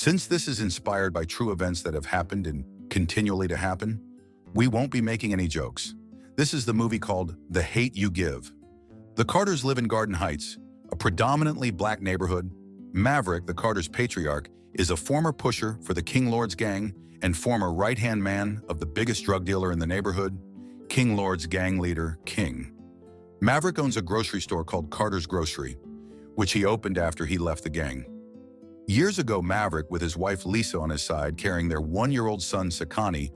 Since this is inspired by true events that have happened and continually to happen, we won't be making any jokes. This is the movie called The Hate You Give. The Carters live in Garden Heights, a predominantly black neighborhood. Maverick, the Carters' patriarch, is a former pusher for the King Lord's gang and former right-hand man of the biggest drug dealer in the neighborhood, King Lord's gang leader, King. Maverick owns a grocery store called Carter's Grocery, which he opened after he left the gang. Years ago, Maverick, with his wife Lisa on his side carrying their 1-year-old son Sakani,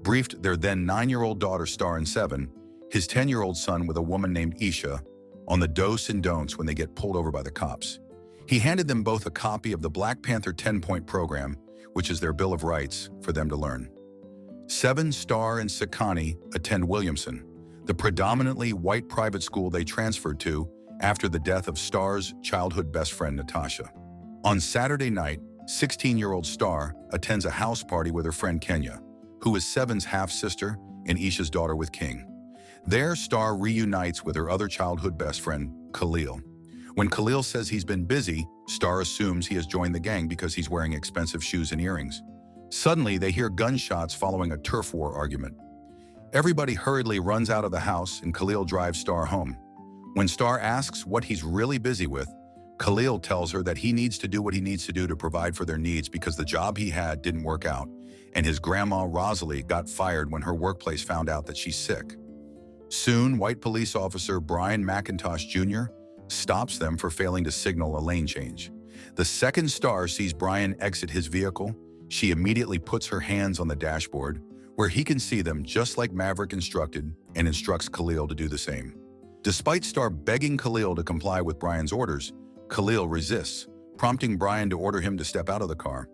briefed their then 9-year-old daughter Starr and 7, his 10-year-old son with a woman named Isha, on the do's and don'ts when they get pulled over by the cops. He handed them both a copy of the Black Panther 10-point program, which is their Bill of Rights, for them to learn. 7, Starr, and Sakani attend Williamson, the predominantly white private school they transferred to after the death of Starr's childhood best friend Natasha. On Saturday night, 16-year-old Starr attends a house party with her friend Kenya, who is 7's half-sister and Isha's daughter with King. There, Starr reunites with her other childhood best friend, Khalil. When Khalil says he's been busy, Starr assumes he has joined the gang because he's wearing expensive shoes and earrings. Suddenly, they hear gunshots following a turf war argument. Everybody hurriedly runs out of the house and Khalil drives Starr home. When Starr asks what he's really busy with, Khalil tells her that he needs to do what he needs to do to provide for their needs because the job he had didn't work out, and his grandma Rosalie got fired when her workplace found out that she's sick. Soon, white police officer Brian McIntosh Jr. stops them for failing to signal a lane change. The second Starr sees Brian exit his vehicle, she immediately puts her hands on the dashboard, where he can see them just like Maverick instructed, and instructs Khalil to do the same. Despite Starr begging Khalil to comply with Brian's orders, Khalil resists, prompting Brian to order him to step out of the car.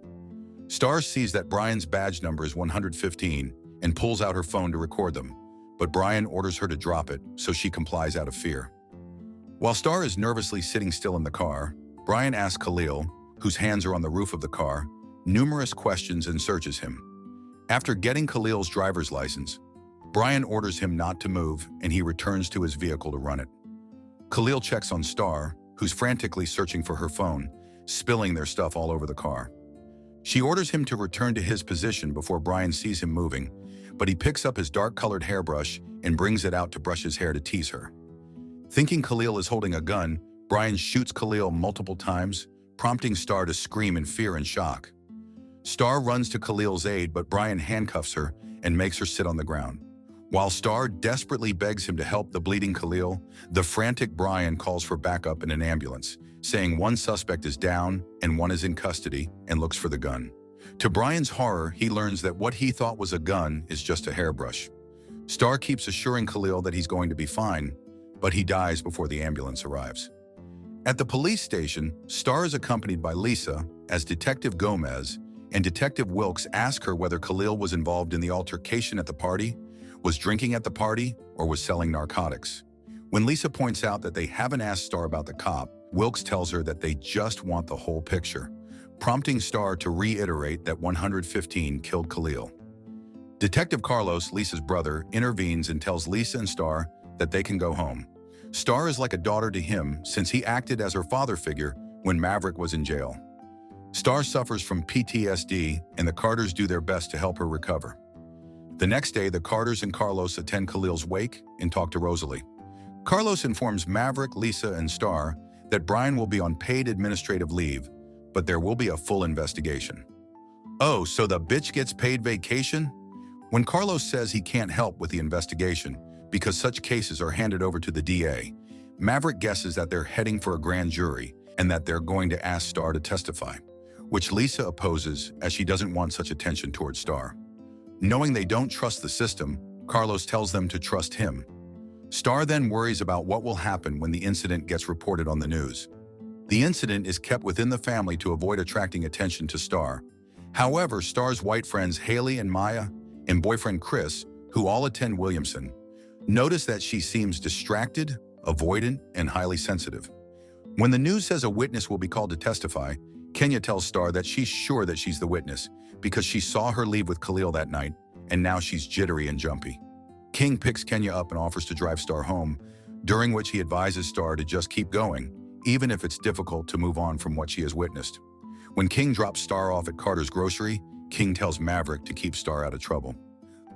Starr sees that Brian's badge number is 115 and pulls out her phone to record them, but Brian orders her to drop it, so she complies out of fear. While Starr is nervously sitting still in the car, Brian asks Khalil, whose hands are on the roof of the car, numerous questions and searches him. After getting Khalil's driver's license, Brian orders him not to move and he returns to his vehicle to run it. Khalil checks on Starr, who's frantically searching for her phone, spilling their stuff all over the car. She orders him to return to his position before Brian sees him moving, but he picks up his dark-colored hairbrush and brings it out to brush his hair to tease her. Thinking Khalil is holding a gun, Brian shoots Khalil multiple times, prompting Starr to scream in fear and shock. Starr runs to Khalil's aid, but Brian handcuffs her and makes her sit on the ground. While Starr desperately begs him to help the bleeding Khalil, the frantic Brian calls for backup in an ambulance, saying one suspect is down and one is in custody, and looks for the gun. To Brian's horror, he learns that what he thought was a gun is just a hairbrush. Starr keeps assuring Khalil that he's going to be fine, but he dies before the ambulance arrives. At the police station, Starr is accompanied by Lisa as Detective Gomez, and Detective Wilkes ask her whether Khalil was involved in the altercation at the party, was drinking at the party, or was selling narcotics. When Lisa points out that they haven't asked Starr about the cop, Wilkes tells her that they just want the whole picture, prompting Starr to reiterate that 115 killed Khalil. Detective Carlos, Lisa's brother, intervenes and tells Lisa and Starr that they can go home. Starr is like a daughter to him since he acted as her father figure when Maverick was in jail. Starr suffers from PTSD, and the Carters do their best to help her recover. The next day, the Carters and Carlos attend Khalil's wake and talk to Rosalie. Carlos informs Maverick, Lisa, and Starr that Brian will be on paid administrative leave, but there will be a full investigation. Oh, so the bitch gets paid vacation? When Carlos says he can't help with the investigation because such cases are handed over to the DA, Maverick guesses that they're heading for a grand jury and that they're going to ask Starr to testify, which Lisa opposes as she doesn't want such attention towards Starr. Knowing they don't trust the system, Carlos tells them to trust him. Starr then worries about what will happen when the incident gets reported on the news. The incident is kept within the family to avoid attracting attention to Starr. However, Starr's white friends Haley and Maya and boyfriend Chris, who all attend Williamson, notice that she seems distracted, avoidant, and highly sensitive. When the news says a witness will be called to testify, Kenya tells Starr that she's sure that she's the witness because she saw her leave with Khalil that night, and now she's jittery and jumpy. King picks Kenya up and offers to drive Starr home, during which he advises Starr to just keep going, even if it's difficult to move on from what she has witnessed. When King drops Starr off at Carter's grocery, King tells Maverick to keep Starr out of trouble.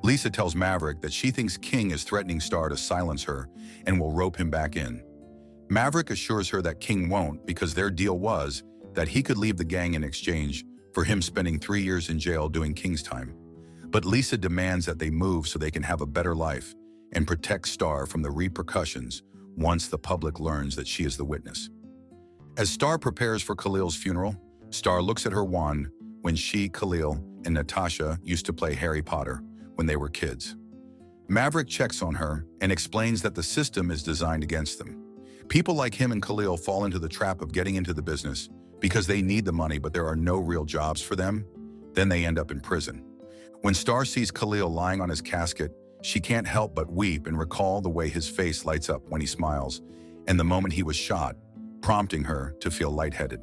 Lisa tells Maverick that she thinks King is threatening Starr to silence her and will rope him back in. Maverick assures her that King won't because their deal was that he could leave the gang in exchange for him spending 3 years in jail doing King's time. But Lisa demands that they move so they can have a better life and protect Starr from the repercussions once the public learns that she is the witness. As Starr prepares for Khalil's funeral, Starr looks at her wand when she, Khalil, and Natasha used to play Harry Potter when they were kids. Maverick checks on her and explains that the system is designed against them. People like him and Khalil fall into the trap of getting into the business because they need the money but there are no real jobs for them. Then they end up in prison. When Starr sees Khalil lying on his casket, she can't help but weep and recall the way his face lights up when he smiles and the moment he was shot, prompting her to feel lightheaded.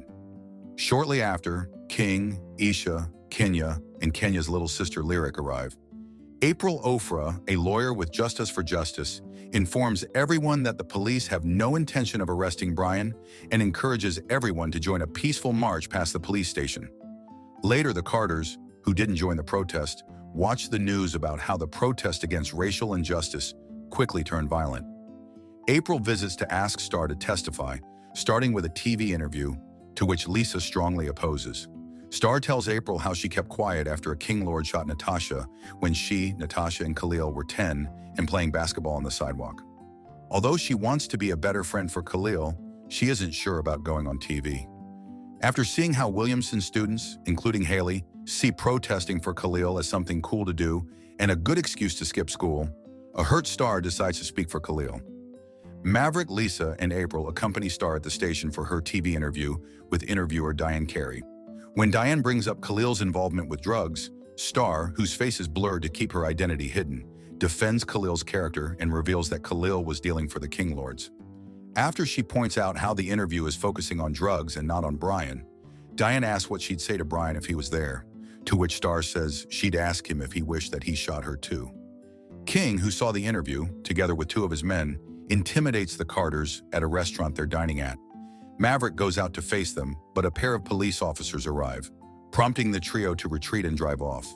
Shortly after, King, Isha, Kenya, and Kenya's little sister Lyric arrive. April Ofra, a lawyer with Justice for Justice, informs everyone that the police have no intention of arresting Brian and encourages everyone to join a peaceful march past the police station. Later, the Carters, who didn't join the protest, watched the news about how the protest against racial injustice quickly turned violent. April visits to ask Starr to testify, starting with a TV interview, to which Lisa strongly opposes. Starr tells April how she kept quiet after a King Lord shot Natasha when she, Natasha, and Khalil were 10 and playing basketball on the sidewalk. Although she wants to be a better friend for Khalil, she isn't sure about going on TV. After seeing how Williamson students, including Haley, see protesting for Khalil as something cool to do and a good excuse to skip school, a hurt Starr decides to speak for Khalil. Maverick, Lisa, and April accompany Starr at the station for her TV interview with interviewer Diane Carey. When Diane brings up Khalil's involvement with drugs, Starr, whose face is blurred to keep her identity hidden, defends Khalil's character and reveals that Khalil was dealing for the King Lords. After she points out how the interview is focusing on drugs and not on Brian, Diane asks what she'd say to Brian if he was there, to which Starr says she'd ask him if he wished that he shot her too. King, who saw the interview, together with 2 of his men, intimidates the Carters at a restaurant they're dining at. Maverick goes out to face them, but a pair of police officers arrive, prompting the trio to retreat and drive off.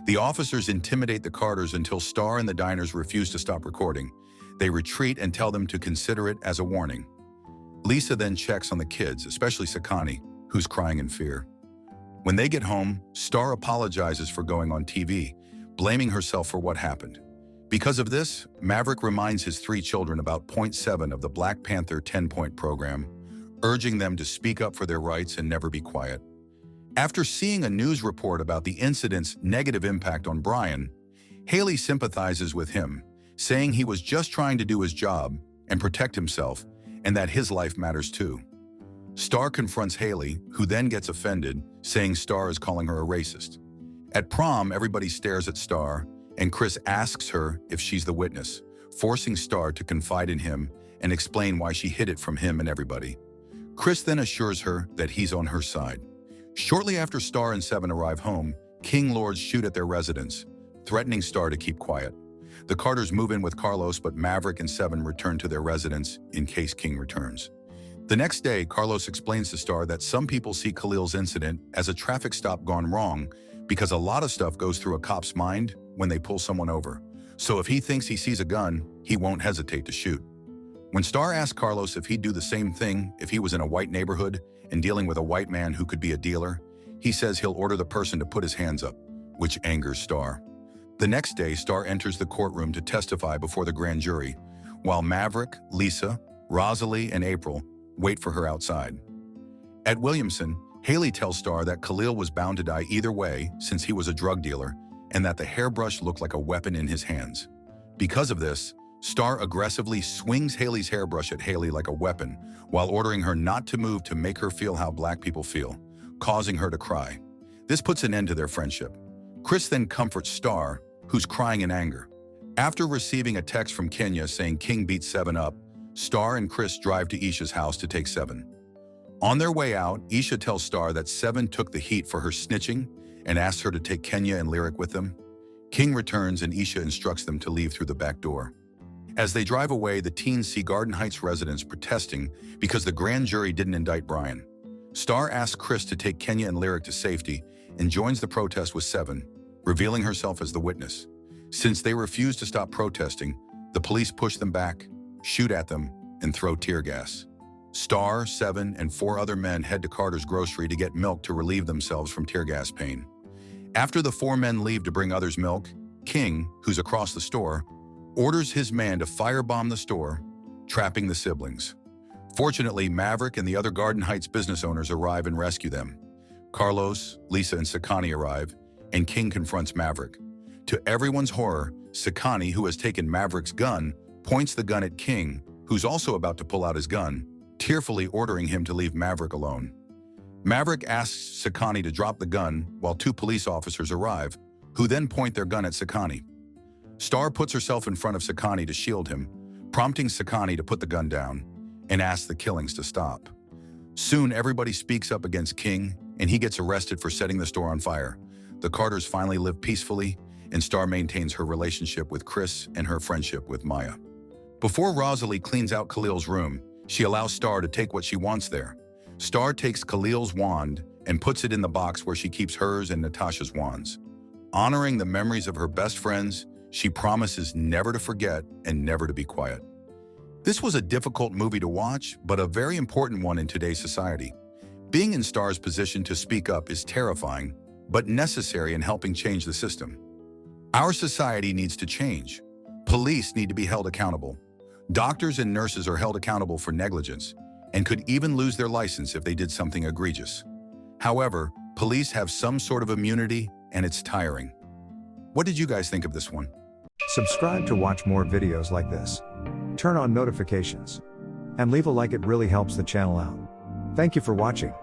The officers intimidate the Carters until Starr and the diners refuse to stop recording. They retreat and tell them to consider it as a warning. Lisa then checks on the kids, especially Sakani, who's crying in fear. When they get home, Starr apologizes for going on TV, blaming herself for what happened. Because of this, Maverick reminds his 3 children about Point 7 of the Black Panther 10-point program, urging them to speak up for their rights and never be quiet. After seeing a news report about the incident's negative impact on Brian, Haley sympathizes with him, saying he was just trying to do his job and protect himself, and that his life matters too. Starr confronts Haley, who then gets offended, saying Starr is calling her a racist. At prom, everybody stares at Starr, and Chris asks her if she's the witness, forcing Starr to confide in him and explain why she hid it from him and everybody. Chris then assures her that he's on her side. Shortly after Starr and 7 arrive home, King Lords shoot at their residence, threatening Starr to keep quiet. The Carters move in with Carlos, but Maverick and 7 return to their residence in case King returns. The next day, Carlos explains to Starr that some people see Khalil's incident as a traffic stop gone wrong because a lot of stuff goes through a cop's mind when they pull someone over. So if he thinks he sees a gun, he won't hesitate to shoot. When Starr asks Carlos if he'd do the same thing if he was in a white neighborhood and dealing with a white man who could be a dealer, he says he'll order the person to put his hands up, which angers Starr. The next day, Starr enters the courtroom to testify before the grand jury, while Maverick, Lisa, Rosalie, and April wait for her outside. At Williamson, Haley tells Starr that Khalil was bound to die either way since he was a drug dealer and that the hairbrush looked like a weapon in his hands. Because of this, Starr aggressively swings Haley's hairbrush at Haley like a weapon while ordering her not to move to make her feel how black people feel, causing her to cry. This puts an end to their friendship. Chris then comforts Starr, who's crying in anger. After receiving a text from Kenya saying King beat 7 up, Starr and Chris drive to Isha's house to take 7. On their way out, Isha tells Starr that 7 took the heat for her snitching and asks her to take Kenya and Lyric with them. King returns and Isha instructs them to leave through the back door. As they drive away, the teens see Garden Heights residents protesting because the grand jury didn't indict Brian. Starr asks Chris to take Kenya and Lyric to safety and joins the protest with Seven, revealing herself as the witness. Since they refuse to stop protesting, the police push them back, shoot at them, and throw tear gas. Starr, Seven, and 4 other men head to Carter's grocery to get milk to relieve themselves from tear gas pain. After the 4 men leave to bring others milk, King, who's across the store, orders his man to firebomb the store, trapping the siblings. Fortunately, Maverick and the other Garden Heights business owners arrive and rescue them. Carlos, Lisa, and Sakani arrive, and King confronts Maverick. To everyone's horror, Sakani, who has taken Maverick's gun, points the gun at King, who's also about to pull out his gun, tearfully ordering him to leave Maverick alone. Maverick asks Sakani to drop the gun while 2 police officers arrive, who then point their gun at Sakani. Starr puts herself in front of Sakani to shield him, prompting Sakani to put the gun down and asks the killings to stop. Soon, everybody speaks up against King, and he gets arrested for setting the store on fire. The Carters finally live peacefully, and Starr maintains her relationship with Chris and her friendship with Maya. Before Rosalie cleans out Khalil's room, she allows Starr to take what she wants there. Starr takes Khalil's wand and puts it in the box where she keeps hers and Natasha's wands. Honoring the memories of her best friends, she promises never to forget and never to be quiet. This was a difficult movie to watch, but a very important one in today's society. Being in Starr's position to speak up is terrifying, but necessary in helping change the system. Our society needs to change. Police need to be held accountable. Doctors and nurses are held accountable for negligence and could even lose their license if they did something egregious. However, police have some sort of immunity, and it's tiring. What did you guys think of this one? Subscribe to watch more videos like this. Turn on notifications. And leave a like, it really helps the channel out. Thank you for watching.